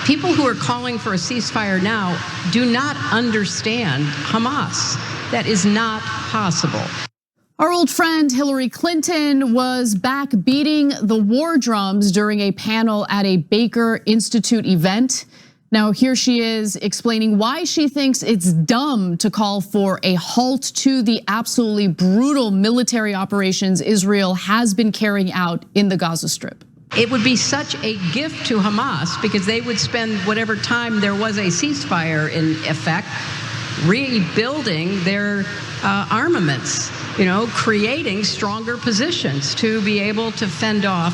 People who are calling for a ceasefire now do not understand Hamas. That is not possible. Our old friend Hillary Clinton was back beating the war drums during a panel at a Baker Institute event. Now here she is explaining why she thinks it's dumb to call for a halt to the absolutely brutal military operations Israel has been carrying out in the Gaza Strip. It would be such a gift to Hamas because they would spend whatever time there was a ceasefire in effect rebuilding their armaments, creating stronger positions to be able to fend off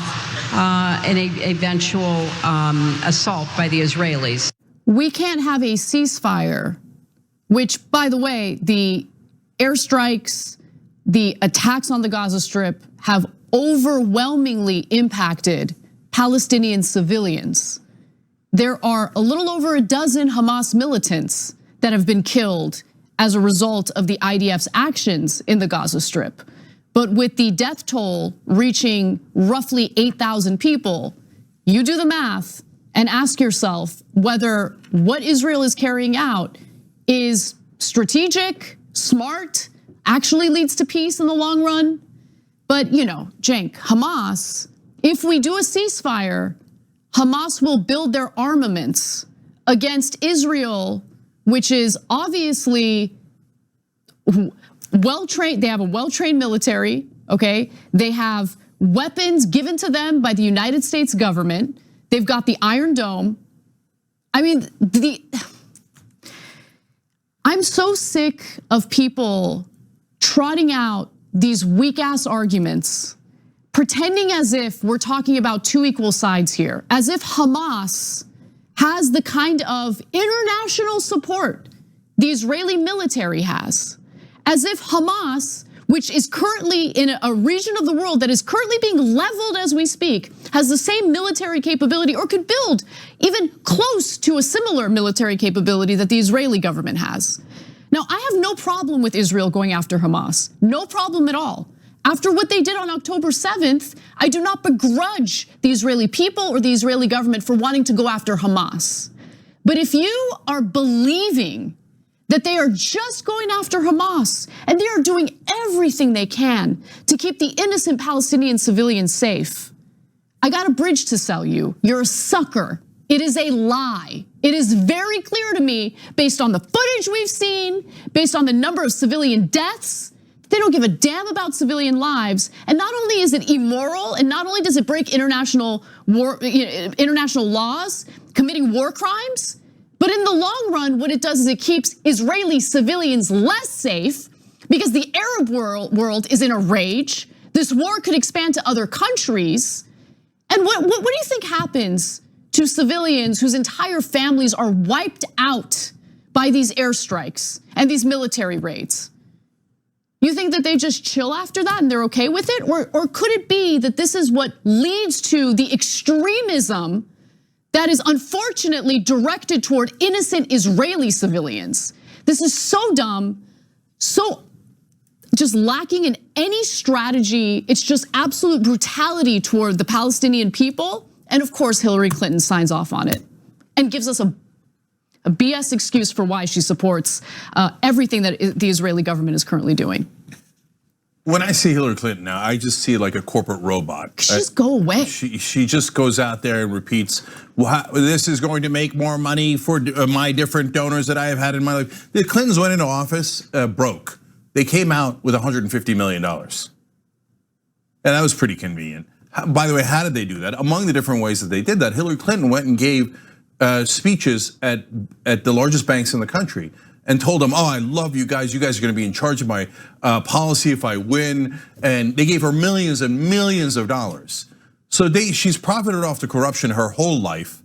an eventual assault by the Israelis. We can't have a ceasefire, which, by the way, the airstrikes, the attacks on the Gaza Strip have overwhelmingly impacted Palestinian civilians. There are a little over a dozen Hamas militants that have been killed as a result of the IDF's actions in the Gaza Strip. But with the death toll reaching roughly 8,000 people, you do the math and ask yourself whether what Israel is carrying out is strategic, smart, actually leads to peace in the long run. But Cenk, Hamas, if we do a ceasefire, Hamas will build their armaments against Israel, which is obviously well-trained. They have a well-trained military, okay? They have weapons given to them by the United States government. They've got the Iron Dome. I mean, I'm so sick of people trotting out these weak-ass arguments, pretending as if we're talking about two equal sides here, as if Hamas has the kind of international support the Israeli military has, as if Hamas, which is currently in a region of the world that is currently being leveled as we speak, has the same military capability or could build even close to a similar military capability that the Israeli government has. Now, I have no problem with Israel going after Hamas, no problem at all. After what they did on October 7th, I do not begrudge the Israeli people or the Israeli government for wanting to go after Hamas. But if you are believing that they are just going after Hamas and they are doing everything they can to keep the innocent Palestinian civilians safe, I got a bridge to sell you. You're a sucker. It is a lie. It is very clear to me, based on the footage we've seen, based on the number of civilian deaths, they don't give a damn about civilian lives. And not only is it immoral, and not only does it break international laws, committing war crimes, but in the long run, what it does is it keeps Israeli civilians less safe because the Arab world is in a rage. This war could expand to other countries. And what do you think happens to civilians whose entire families are wiped out by these airstrikes and these military raids? You think that they just chill after that and they're okay with it? Or could it be that this is what leads to the extremism that is unfortunately directed toward innocent Israeli civilians? This is so dumb, so just lacking in any strategy. It's just absolute brutality toward the Palestinian people. And of course, Hillary Clinton signs off on it and gives us a BS excuse for why she supports everything that the Israeli government is currently doing. When I see Hillary Clinton now, I just see like a corporate robot. Just go away. She just goes out there and repeats, well, this is going to make more money for my different donors that I have had in my life. The Clintons went into office broke. They came out with $150 million. And that was pretty convenient. By the way, how did they do that? Among the different ways that they did that, Hillary Clinton went and gave speeches at the largest banks in the country and told them, oh, I love you guys. You guys are gonna be in charge of my policy if I win. And they gave her millions and millions of dollars. So she's profited off the corruption her whole life.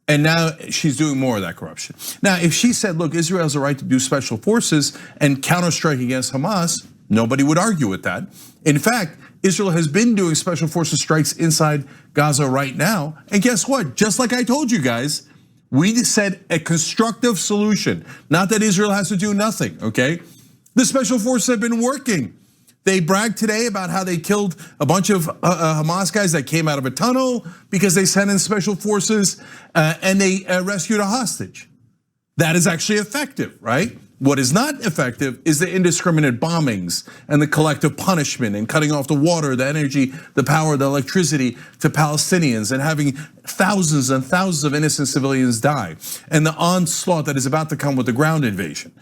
And now she's doing more of that corruption. Now, if she said, look, Israel has a right to do special forces and counterstrike against Hamas, nobody would argue with that. In fact, Israel has been doing special forces strikes inside Gaza right now. And guess what? Just like I told you guys, we said a constructive solution. Not that Israel has to do nothing, okay? The special forces have been working. They bragged today about how they killed a bunch of Hamas guys that came out of a tunnel because they sent in special forces and they rescued a hostage. That is actually effective, right? What is not effective is the indiscriminate bombings and the collective punishment and cutting off the water, the energy, the power, the electricity to Palestinians and having thousands and thousands of innocent civilians die, and the onslaught that is about to come with the ground invasion.